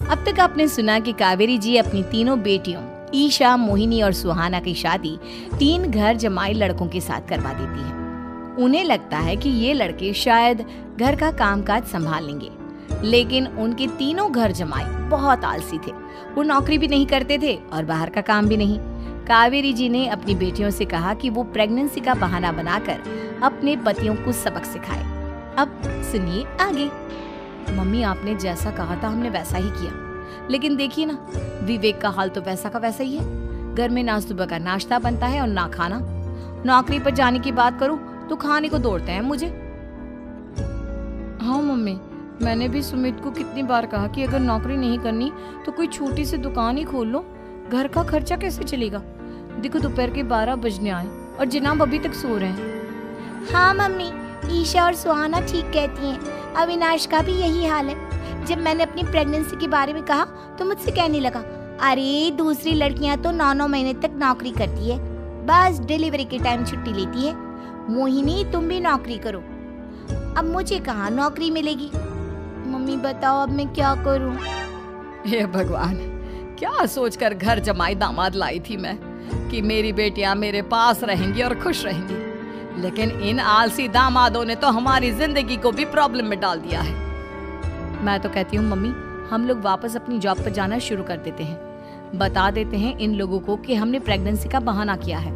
अब तक आपने सुना कि कावेरी जी अपनी तीनों बेटियों ईशा, मोहिनी और सुहाना की शादी 3 घर जमाई लड़कों के साथ करवा देती है। उन्हें लगता है कि ये लड़के शायद घर का कामकाज संभाल लेंगे, लेकिन उनके तीनों घर जमाई बहुत आलसी थे। वो नौकरी भी नहीं करते थे और बाहर का काम भी नहीं। कावेरी जी ने अपनी बेटियों से कहा कि वो प्रेगनेंसी का बहाना बनाकर अपने पतियों को सबक सिखाए। अब सुनिए आगे। मम्मी, आपने जैसा कहा था हमने वैसा ही किया, लेकिन देखिए ना, विवेक का हाल तो वैसा का वैसा ही है। घर में ना सुबह का नाश्ता बनता है और ना खाना। नौकरी पर जाने की बात करूं तो खाने को दौड़ते हैं मुझे। हाँ मम्मी, मैंने भी सुमित को कितनी बार कहा कि अगर नौकरी नहीं करनी तो कोई छोटी सी दुकान ही खोल लो। घर का खर्चा कैसे चलेगा? देखो दोपहर के 12 बजने आए और जनाब अभी तक सो रहे हैं। हाँ मम्मी, ईशा और सुहाना ठीक कहती हैं। अविनाश का भी यही हाल है। जब मैंने अपनी प्रेगनेंसी के बारे में कहा तो मुझसे कहने लगा, अरे दूसरी लड़कियां तो 9-9 महीने तक नौकरी करती है, बस डिलीवरी के टाइम छुट्टी लेती है। मोहिनी, तुम भी नौकरी करो। अब मुझे कहाँ नौकरी मिलेगी? मम्मी बताओ, अब मैं क्या करूँ? हे भगवान, क्या सोचकर घर जमाई दामाद लाई थी मैं कि मेरी बेटियां मेरे पास रहेंगी और खुश रहेंगी, लेकिन इन आलसी दामादों ने तो हमारी जिंदगी को भी प्रॉब्लम में डाल दिया है। मैं तो कहती हूँ मम्मी, हम लोग वापस अपनी जॉब पर जाना शुरू कर देते हैं। बता देते हैं इन लोगों को कि हमने प्रेगनेंसी का बहाना किया है।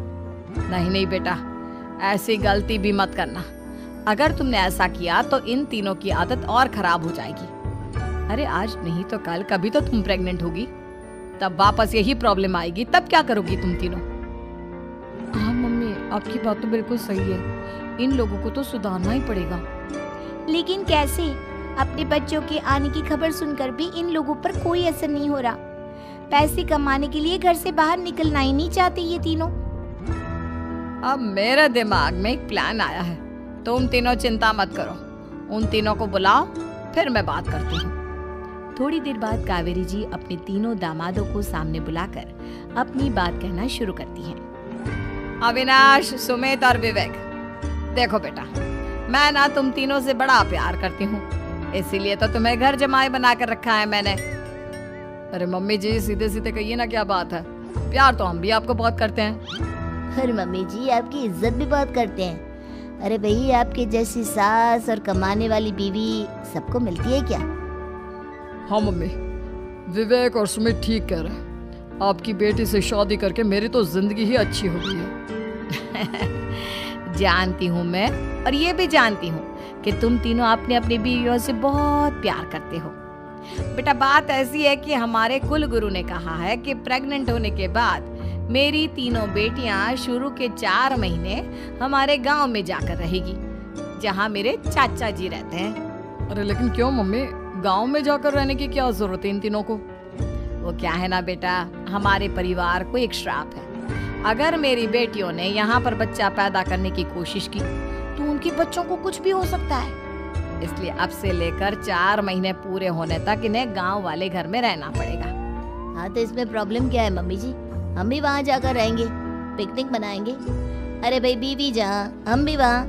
नहीं नहीं बेटा, ऐसी गलती भी मत करना। अगर तुमने ऐसा किया तो इन तीनों की आदत और खराब हो जाएगी। अरे आज नहीं तो कल कभी तो तुम प्रेग्नेंट होगी, तब वापस यही प्रॉब्लम आएगी। तब क्या करोगी तुम तीनों? हाँ मम्मी, आपकी बात तो बिल्कुल सही है। इन लोगों को तो सुधारना ही पड़ेगा। लेकिन कैसे? अपने बच्चों के आने की खबर सुनकर भी इन लोगों पर कोई असर नहीं हो रहा। पैसे कमाने के लिए घर से बाहर निकलना ही नहीं चाहते ये तीनों। अब मेरे दिमाग में एक प्लान आया है। तुम तीनों चिंता मत करो, उन तीनों को बुलाओ, फिर मैं बात करती हूँ। थोड़ी देर बाद कावेरी जी अपने तीनों दामादों को सामने बुलाकर अपनी बात कहना शुरू करती हैं। अविनाश, सुमित और विवेक, देखो बेटा, मैं ना तुम तीनों से बड़ा प्यार करती हूँ, इसीलिए तो तुम्हें घर जमाई बनाकर रखा है मैंने। अरे मम्मी जी, सीधे सीधे कहिए ना, क्या बात है? प्यार तो हम भी आपको बहुत करते हैं। अरे मम्मी जी, आपकी इज्जत भी बहुत करते हैं। अरे भाई, आपके जैसी सास और कमाने वाली बीवी सबको मिलती है क्या? हाँ मम्मी, विवेक और सुमित ठीक कह रहे हैं। आपकी बेटी से शादी करके मेरी तो जिंदगी ही अच्छी हो गई है। जानती हूँ मैं, और ये भी जानती हूँ कि तुम तीनों अपने अपनी बीवियों से बहुत प्यार करते हो। बेटा, बात ऐसी है कि हमारे कुल गुरु ने कहा है कि प्रेग्नेंट होने के बाद मेरी तीनों बेटियां शुरू के 4 महीने हमारे गांव में जाकर रहेगी, जहां मेरे चाचा जी रहते हैं। अरे लेकिन क्यों मम्मी, गांव में जाकर रहने की क्या जरूरत है इन तीनों को? वो क्या है ना बेटा, हमारे परिवार को एक श्राप है। अगर मेरी बेटियों ने यहाँ पर बच्चा पैदा करने की कोशिश की तो उनके बच्चों को कुछ भी हो सकता है। इसलिए अब से लेकर 4 महीने पूरे होने तक इन्हें गांव वाले घर में रहना पड़ेगा। हाँ, तो इसमें प्रॉब्लम क्या है मम्मी जी? हम भी वहाँ जाकर रहेंगे, पिकनिक मनाएंगे। अरे भाई, बीवी जहाँ, हम भी वहाँ।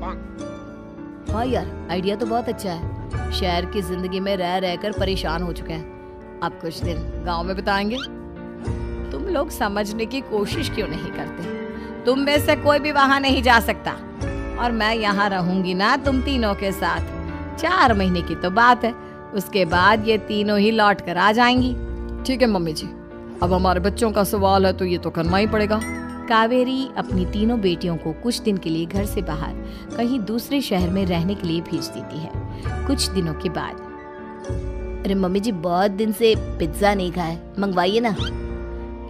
हाँ यार, आइडिया तो बहुत अच्छा है। शहर की जिंदगी में रह रहकर परेशान हो चुके हैं, अब कुछ दिन गांव में बिताएंगे। तुम लोग समझने की कोशिश क्यों नहीं करते? तुम में से कोई भी वहां नहीं जा सकता, और मैं यहाँ रहूंगी ना तुम तीनों के साथ। 4 महीने की तो बात है, उसके बाद ये तीनों ही लौट कर आ जाएंगी। ठीक है मम्मी जी, अब हमारे बच्चों का सवाल है तो ये तो करना ही पड़ेगा। कावेरी अपनी तीनों बेटियों को कुछ दिन के लिए घर से बाहर कहीं दूसरे शहर में रहने के लिए भेज देती है। कुछ दिनों के बाद, अरे मम्मी जी, बहुत दिन से पिज्जा नहीं खाया, मंगवाइए ना।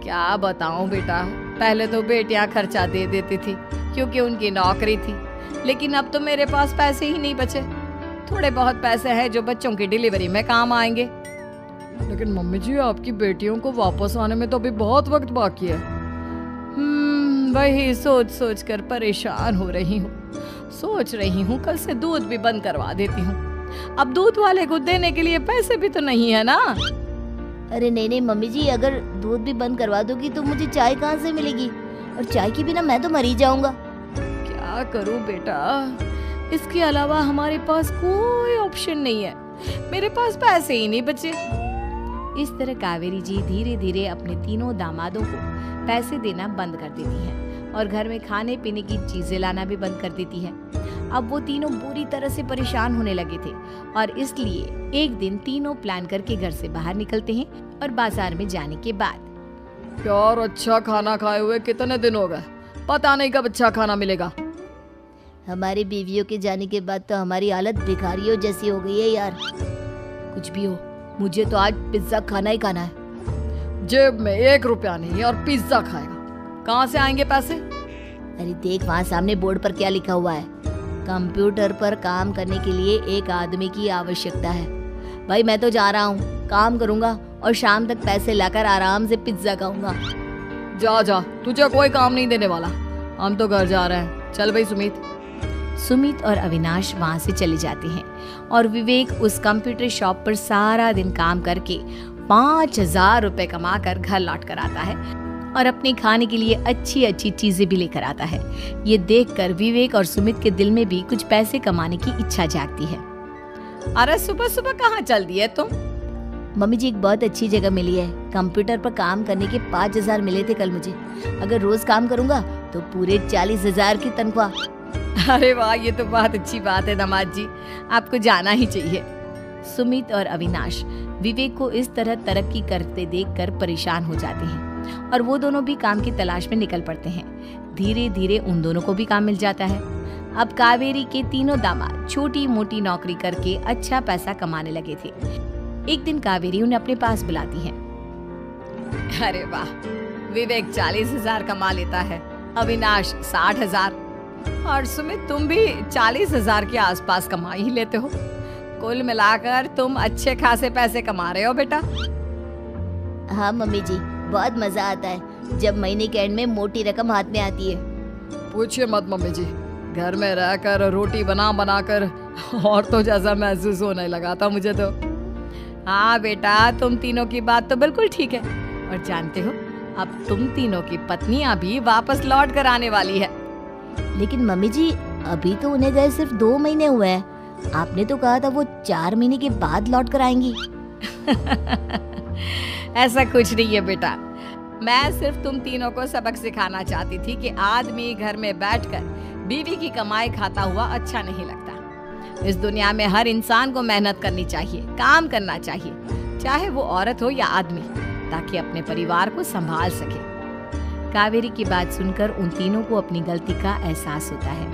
क्या बताऊं बेटा, पहले तो बेटियां खर्चा दे देती थी क्योंकि उनकी नौकरी थी, लेकिन अब तो मेरे पास पैसे ही नहीं बचे। थोड़े बहुत पैसे हैं जो बच्चों की डिलीवरी में काम आएंगे। लेकिन मम्मी जी, आपकी बेटियों को वापस आने में तो अभी बहुत वक्त बाकी है। वही सोच सोच कर परेशान हो रही हूँ। सोच रही हूँ कल से दूध भी बंद करवा देती हूँ। अब दूध वाले को देने के लिए पैसे भी तो नहीं है ना। अरे नहीं नहीं मम्मी जी, अगर दूध भी बंद करवा दोगी तो मुझे चाय कहाँ से मिलेगी? और चाय के बिना मैं तो मर ही जाऊंगा। क्या करूँ बेटा, इसके अलावा हमारे पास कोई ऑप्शन नहीं है। मेरे पास पैसे ही नहीं बचे। इस तरह कावेरी जी धीरे धीरे अपने तीनों दामादों को पैसे देना बंद कर देती हैं और घर में खाने पीने की चीजें लाना भी बंद कर देती है। अब वो तीनों बुरी तरह से परेशान होने लगे थे और इसलिए एक दिन तीनों प्लान करके घर से बाहर निकलते हैं और बाजार में जाने के बाद यार अच्छा खाना खाए हुए कितने दिन हो गए, पता नहीं कब अच्छा खाना मिलेगा। हमारी बीवियों के जाने के बाद तो हमारी हालत भिखारियों जैसी हो गई है यार। कुछ भी हो, मुझे तो आज पिज्जा खाना ही खाना है। जेब में 1 रुपया नहीं और पिज्जा खाएगा, कहाँ से आएंगे पैसे? अरे देख वहाँ सामने बोर्ड पर क्या लिखा हुआ है, कंप्यूटर पर काम करने के लिए एक आदमी की आवश्यकता है। भाई मैं तो जा रहा हूँ, काम करूँगा और शाम तक पैसे लाकर आराम से पिज्जा खाऊंगा। जा जा, तुझे कोई काम नहीं देने वाला, हम तो घर जा रहे हैं। चल भाई सुमित। सुमित और अविनाश वहाँ से चले जाते हैं और विवेक उस कंप्यूटर शॉप पर सारा दिन काम करके 5,000 रुपए कमा कर घर लौट कर आता है और अपने खाने के लिए अच्छी अच्छी चीजें भी लेकर आता है। ये देखकर विवेक और सुमित के दिल में भी कुछ पैसे कमाने की इच्छा जागती है। अरे सुबह सुबह कहाँ चल दी है तुम? मम्मी जी एक बहुत अच्छी जगह मिली है, कंप्यूटर पर काम करने के 5,000 मिले थे कल मुझे। अगर रोज काम करूँगा तो पूरे 40,000 की तनख्वाह। अरे वाह, ये तो बहुत अच्छी बात है दामाद जी, आपको जाना ही चाहिए। सुमित और अविनाश विवेक को इस तरह तरक्की करते देखकर परेशान हो जाते हैं और वो दोनों भी काम की तलाश में निकल पड़ते हैं। धीरे धीरे उन दोनों को भी काम मिल जाता है। अब कावेरी के तीनों दामाद छोटी मोटी नौकरी करके अच्छा पैसा कमाने लगे थे। एक दिन कावेरी उन्हें अपने पास बुलाती है। अरे वाह, विवेक 40,000 कमा लेता है, अविनाश 60,000 और सुमित तुम भी 40,000 के आसपास कमा ही लेते हो। कुल मिलाकर तुम अच्छे खासे पैसे कमा रहे हो बेटा। हाँ मम्मी जी, बहुत मजा आता है जब महीने के एंड में मोटी रकम हाथ में आती है। पूछिए मत मम्मी जी, घर में रहकर रोटी बना बना कर और तो जैसा महसूस होने लगा था मुझे तो। हाँ बेटा, तुम तीनों की बात तो बिल्कुल ठीक है। और जानते हो, अब तुम तीनों की पत्नियां भी वापस लौट कर आने वाली है। लेकिन मम्मी जी अभी तो उन्हें गए सिर्फ 2 महीने हुए हैं, आपने तो कहा था वो 4 महीने के बाद लौट कर आएंगी। ऐसा कुछ नहीं है बेटा, मैं सिर्फ तुम तीनों को सबक सिखाना चाहती थी कि आदमी घर में बैठकर बीवी की कमाई खाता हुआ अच्छा नहीं लगता। इस दुनिया में हर इंसान को मेहनत करनी चाहिए, काम करना चाहिए, चाहे वो औरत हो या आदमी, ताकि अपने परिवार को संभाल सके। कावेरी की बात सुनकर उन तीनों को अपनी गलती का एहसास होता है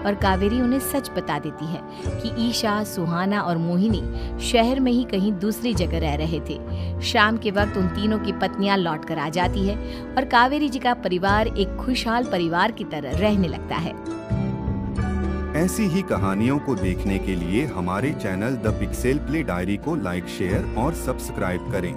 और कावेरी उन्हें सच बता देती है कि ईशा, सुहाना और मोहिनी शहर में ही कहीं दूसरी जगह रह रहे थे। शाम के वक्त उन तीनों की पत्नियां लौट कर आ जाती है और कावेरी जी का परिवार एक खुशहाल परिवार की तरह रहने लगता है। ऐसी ही कहानियों को देखने के लिए हमारे channel the pixel play diary को लाइक, शेयर और सब्सक्राइब करें।